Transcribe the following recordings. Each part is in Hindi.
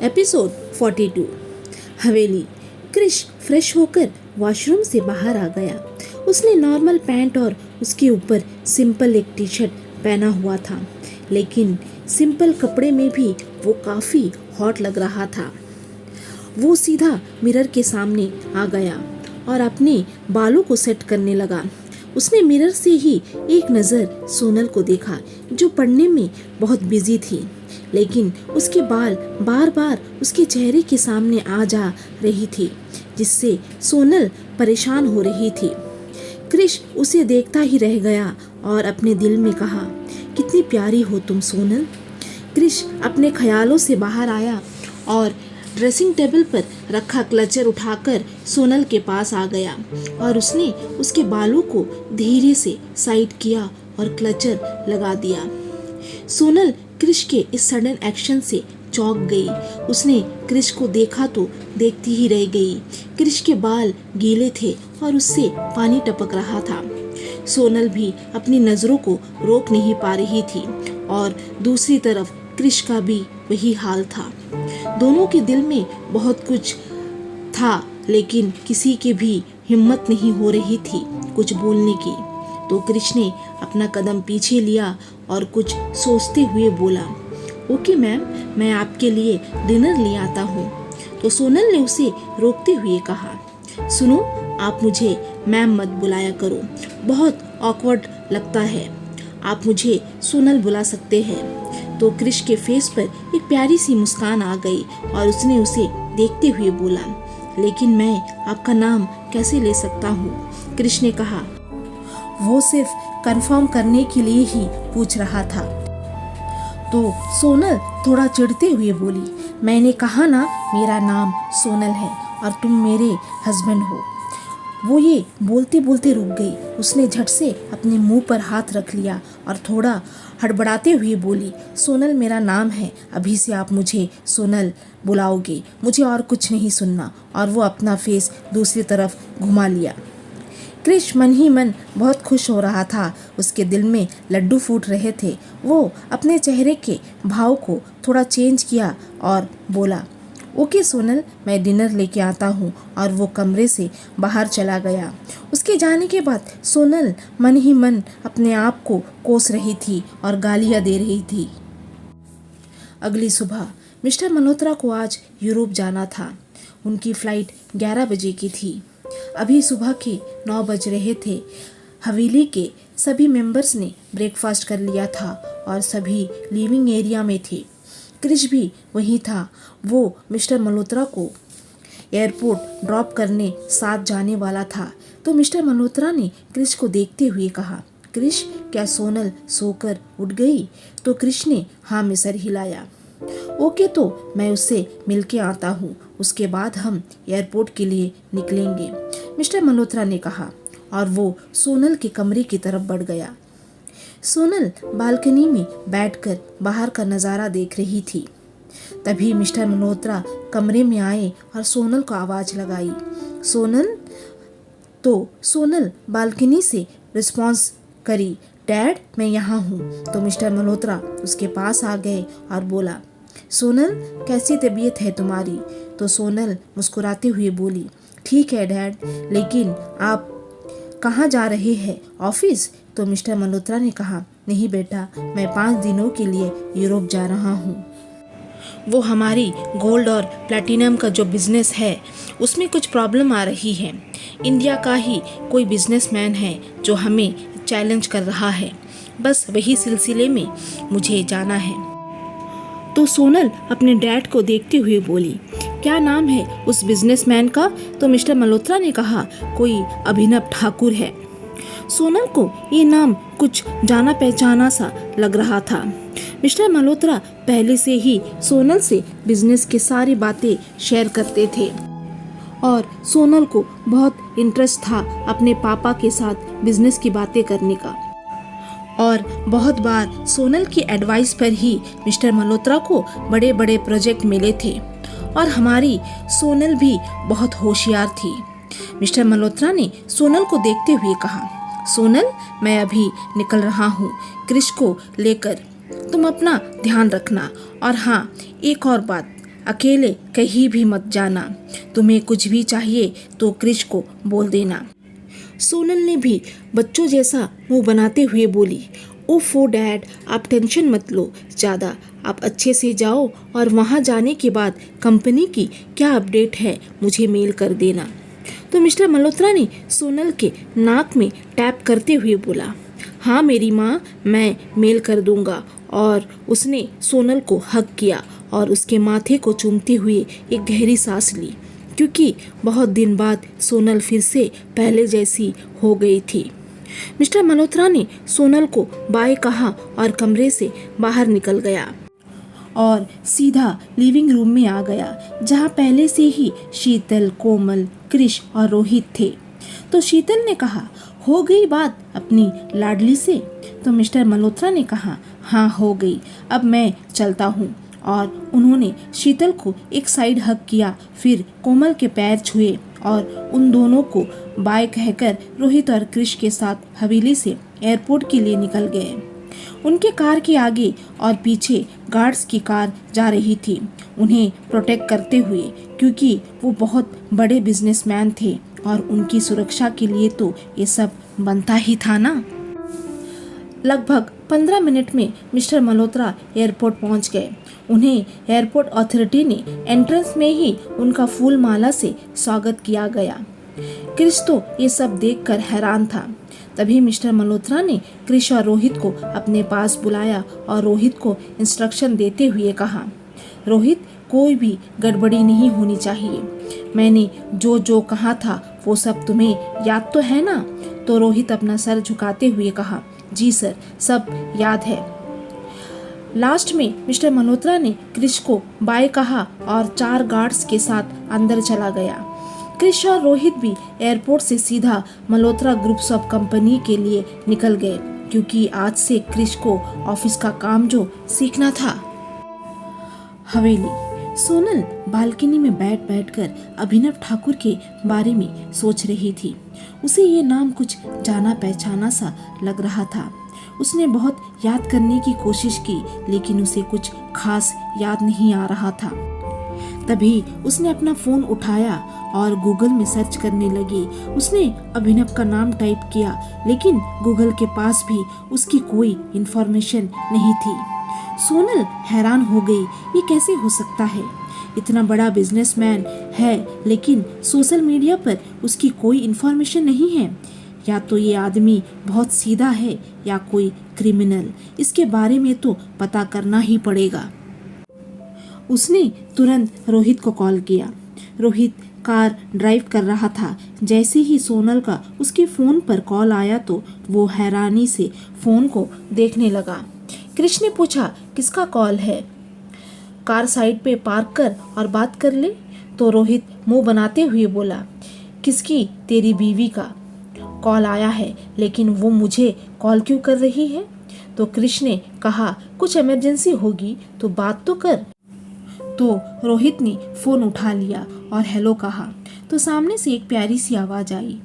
एपिसोड 42। हवेली। क्रिश फ्रेश होकर वॉशरूम से बाहर आ गया। उसने नॉर्मल पैंट और उसके ऊपर सिंपल एक टी शर्ट पहना हुआ था, लेकिन सिंपल कपड़े में भी वो काफ़ी हॉट लग रहा था। वो सीधा मिरर के सामने आ गया और अपने बालों को सेट करने लगा। उसने मिरर से ही एक नज़र सोनल को देखा, जो पढ़ने में बहुत बिजी थी, लेकिन उसके बाल बार बार उसके चेहरे के सामने आ जा रही थी, जिससे सोनल परेशान हो रही थी। क्रिश उसे देखता ही रह गया और अपने दिल में कहा, कितनी प्यारी हो तुम सोनल। क्रिश अपने ख्यालों से बाहर आया और ड्रेसिंग टेबल पर रखा क्लचर उठाकर सोनल के पास आ गया और उसने उसके बालों को धीरे से साइड किया और क्लचर लगा दिया। सोनल क्रिश के इस सडन एक्शन से चौंक गई। उसने क्रिश को देखा तो देखती ही रह गई। क्रिश के बाल गीले थे और उससे पानी टपक रहा था। सोनल भी अपनी नज़रों को रोक नहीं पा रही थी और दूसरी तरफ क्रिश का भी वही हाल था। दोनों के दिल में बहुत कुछ था, लेकिन किसी की भी हिम्मत नहीं हो रही थी कुछ बोलने की। तो क्रिश ने अपना कदम पीछे लिया और कुछ सोचते हुए बोला, ओके मैम, मैं आपके लिए डिनर ले आता हूँ। तो सोनल ने उसे रोकते हुए कहा, सुनो, आप मुझे मैम मत बुलाया करो, बहुत ऑकवर्ड लगता है। आप मुझे सोनल बुला सकते हैं। तो क्रिश के फेस पर एक प्यारी सी मुस्कान आ गई और उसने उसे देखते हुए बोला, लेकिन मैं आपका नाम कैसे ले सकता हूँ? क्रिश ने कहा। वो सिर्फ कंफर्म करने के लिए ही पूछ रहा था। तो सोनल थोड़ा चिढ़ते हुए बोली, मैंने कहा ना, मेरा नाम सोनल है और तुम मेरे हस्बैंड हो। वो ये बोलते बोलते रुक गई। उसने झट से अपने मुंह पर हाथ रख लिया और थोड़ा हड़बड़ाते हुए बोली, सोनल मेरा नाम है, अभी से आप मुझे सोनल बुलाओगे, मुझे और कुछ नहीं सुनना। और वो अपना फेस दूसरी तरफ घुमा लिया। क्रिश मन ही मन बहुत खुश हो रहा था। उसके दिल में लड्डू फूट रहे थे। वो अपने चेहरे के भाव को थोड़ा चेंज किया और बोला, ओके सोनल, मैं डिनर लेके आता हूँ। और वो कमरे से बाहर चला गया। उसके जाने के बाद सोनल मन ही मन अपने आप को कोस रही थी और गालियाँ दे रही थी। अगली सुबह मिस्टर मल्होत्रा को आज यूरोप जाना था। उनकी फ़्लाइट 11 बजे की थी। अभी सुबह के 9 बज रहे थे। हवेली के सभी मेंबर्स ने ब्रेकफास्ट कर लिया था और सभी लिविंग एरिया में थे। क्रिश भी वहीं था। वो मिस्टर मल्होत्रा को एयरपोर्ट ड्रॉप करने साथ जाने वाला था। तो मिस्टर मल्होत्रा ने क्रिश को देखते हुए कहा, क्रिश, क्या सोनल सोकर उठ गई? तो क्रिश ने हाँ में सर हिलाया। ओके, तो मैं उससे मिलके आता हूँ, उसके बाद हम एयरपोर्ट के लिए निकलेंगे, मिस्टर मल्होत्रा ने कहा और वो सोनल के कमरे की तरफ बढ़ गया। सोनल बालकनी में बैठकर बाहर का नज़ारा देख रही थी। तभी मिस्टर मल्होत्रा कमरे में आए और सोनल को आवाज़ लगाई, सोनल। तो सोनल बालकनी से रिस्पॉन्स करी, डैड, मैं यहाँ हूँ। तो मिस्टर मल्होत्रा उसके पास आ गए और बोला, सोनल, कैसी तबीयत है तुम्हारी? तो सोनल मुस्कुराते हुए बोली, ठीक है डैड, लेकिन आप कहाँ जा रहे हैं, ऑफिस? तो मिस्टर मल्होत्रा ने कहा, नहीं बेटा, मैं 5 दिनों के लिए यूरोप जा रहा हूँ। वो हमारी गोल्ड और प्लैटिनम का जो बिज़नेस है उसमें कुछ प्रॉब्लम आ रही है। इंडिया का ही कोई बिजनेसमैन है जो हमें चैलेंज कर रहा है, बस वही सिलसिले में मुझे जाना है। तो सोनल अपने डैड को देखते हुए बोली, क्या नाम है उस बिजनेसमैन का? तो मिस्टर मल्होत्रा ने कहा, कोई अभिनव ठाकुर है। सोनल को ये नाम कुछ जाना पहचाना सा लग रहा था। मिस्टर मल्होत्रा पहले से ही सोनल से बिजनेस की सारी बातें शेयर करते थे और सोनल को बहुत इंटरेस्ट था अपने पापा के साथ बिजनेस की बातें करने का। और बहुत बार सोनल की एडवाइस पर ही मिस्टर मल्होत्रा को बड़े बड़े प्रोजेक्ट मिले थे और हमारी सोनल भी बहुत होशियार थी। मिस्टर मल्होत्रा ने सोनल को देखते हुए कहा, सोनल, मैं अभी निकल रहा हूँ क्रिश को लेकर, तुम अपना ध्यान रखना। और हाँ, एक और बात, अकेले कहीं भी मत जाना। तुम्हें कुछ भी चाहिए तो क्रिश को बोल देना। सोनल ने भी बच्चों जैसा मुंह बनाते हुए बोली, ओफो डैड, आप टेंशन मत लो ज़्यादा, आप अच्छे से जाओ और वहाँ जाने के बाद कंपनी की क्या अपडेट है मुझे मेल कर देना। तो मिस्टर मल्होत्रा ने सोनल के नाक में टैप करते हुए बोला, हाँ मेरी माँ, मैं मेल कर दूंगा। और उसने सोनल को हग किया और उसके माथे को चूमते हुए एक गहरी सांस ली, क्योंकि बहुत दिन बाद सोनल फिर से पहले जैसी हो गई थी। मिस्टर मल्होत्रा ने सोनल को बाय कहा और कमरे से बाहर निकल गया और सीधा लिविंग रूम में आ गया, जहाँ पहले से ही शीतल, कोमल, क्रिश और रोहित थे। तो शीतल ने कहा, हो गई बात अपनी लाडली से? तो मिस्टर मल्होत्रा ने कहा, हाँ हो गई, अब मैं चलता हूँ। और उन्होंने शीतल को एक साइड हग किया, फिर कोमल के पैर छुए और उन दोनों को बाय कहकर रोहित और क्रिश के साथ हवेली से एयरपोर्ट के लिए निकल गए। उनके कार के आगे और पीछे गार्ड्स की कार जा रही थी, उन्हें प्रोटेक्ट करते हुए, क्योंकि वो बहुत बड़े बिजनेसमैन थे और उनकी सुरक्षा के लिए तो ये सब बनता ही था ना। लगभग 15 मिनट में मिस्टर मल्होत्रा एयरपोर्ट पहुंच गए। उन्हें एयरपोर्ट अथॉरिटी ने एंट्रेंस में ही उनका फूल माला से स्वागत किया गया। क्रिश तो ये सब देखकर हैरान था। तभी मिस्टर मल्होत्रा ने क्रिश और रोहित को अपने पास बुलाया और रोहित को इंस्ट्रक्शन देते हुए कहा, रोहित, कोई भी गड़बड़ी नहीं होनी चाहिए। मैंने जो जो कहा था वो सब तुम्हें याद तो है ना? तो रोहित अपना सर झुकाते हुए कहा, जी सर, सब याद है। लास्ट में मिस्टर मल्होत्रा ने क्रिश को बाय कहा और 4 गार्ड्स के साथ अंदर चला गया। क्रिश और रोहित भी एयरपोर्ट से सीधा मल्होत्रा ग्रुप्स ऑफ कंपनी के लिए निकल गए, क्योंकि आज से क्रिश को ऑफिस का काम जो सीखना था। हवेली। सोनल बालकनी में बैठ कर अभिनव ठाकुर के बारे में सोच रही थी। उसे ये नाम कुछ जाना पहचाना सा लग रहा था। उसने बहुत याद करने की कोशिश की, लेकिन उसे कुछ खास याद नहीं आ रहा था। तभी उसने अपना फोन उठाया और गूगल में सर्च करने लगी। उसने अभिनव का नाम टाइप किया, लेकिन गूगल के पास भी उसकी कोई इंफॉर्मेशन नहीं थी। सोनल हैरान हो गई, ये कैसे हो सकता है? इतना बड़ा बिजनेसमैन है, लेकिन सोशल मीडिया पर उसकी कोई इंफॉर्मेशन नहीं है। या तो ये आदमी बहुत सीधा है या कोई क्रिमिनल। इसके बारे में तो पता करना ही पड़ेगा। उसने तुरंत रोहित को कॉल किया। रोहित कार ड्राइव कर रहा था। जैसे ही सोनल का उसके फ़ोन पर कॉल आया तो वो हैरानी से फ़ोन को देखने लगा। क्रिश ने पूछा, किसका कॉल है? कार साइड पे पार्क कर और बात कर ले। तो रोहित मुंह बनाते हुए बोला, किसकी? तेरी बीवी का कॉल आया है, लेकिन वो मुझे कॉल क्यों कर रही है? तो क्रिश ने कहा, कुछ इमरजेंसी होगी तो बात तो कर। तो रोहित ने फ़ोन उठा लिया और हेलो कहा। तो सामने से एक प्यारी सी आवाज़ आई,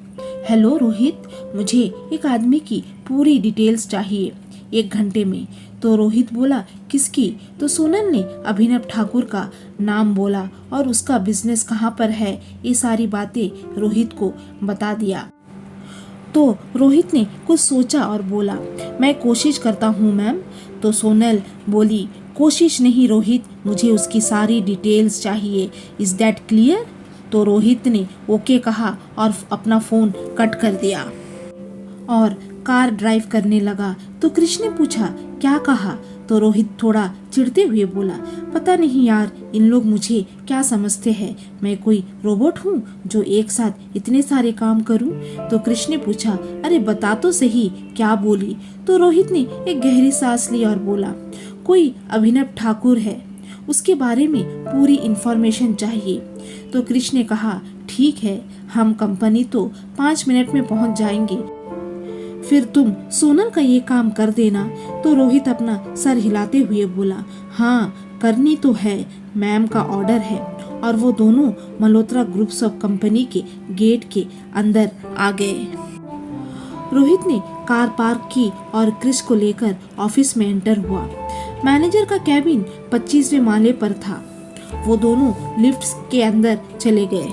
हेलो रोहित, मुझे एक आदमी की पूरी डिटेल्स चाहिए 1 घंटे में। तो रोहित बोला, किसकी? तो सोनल ने अभिनव ठाकुर का नाम बोला और उसका बिजनेस कहाँ पर है, ये सारी बातें रोहित को बता दिया। तो रोहित ने कुछ सोचा और बोला, मैं कोशिश करता हूँ मैम। तो सोनल बोली, कोशिश नहीं रोहित, मुझे उसकी सारी डिटेल्स चाहिए। Is that clear? तो रोहित ने ओके कहा और अपना फ़ोन कट कर दिया और कार ड्राइव करने लगा। तो क्रिश ने पूछा, क्या कहा? तो रोहित थोड़ा चिढ़ते हुए बोला, पता नहीं यार, इन लोग मुझे क्या समझते हैं, मैं कोई रोबोट हूँ जो एक साथ इतने सारे काम करूँ? तो क्रिश ने पूछा, अरे बता तो सही, क्या बोली? तो रोहित ने एक गहरी सांस ली और बोला, कोई अभिनव ठाकुर है, उसके बारे में पूरी इंफॉर्मेशन चाहिए। तो क्रिश ने कहा, ठीक है, हम कंपनी तो 5 मिनट में पहुंच जाएंगे, फिर तुम सोनल का ये काम कर देना। तो रोहित अपना सर हिलाते हुए बोला, हाँ करनी तो है, मैम का ऑर्डर है। और वो दोनों मल्होत्रा ग्रुप्स ऑफ कंपनी के गेट के अंदर आ गए। रोहित ने कार पार्क की और क्रिश को लेकर ऑफिस में एंटर हुआ। मैनेजर का कैबिन 25वें माले पर था वो दोनों लिफ्ट के अंदर चले गए।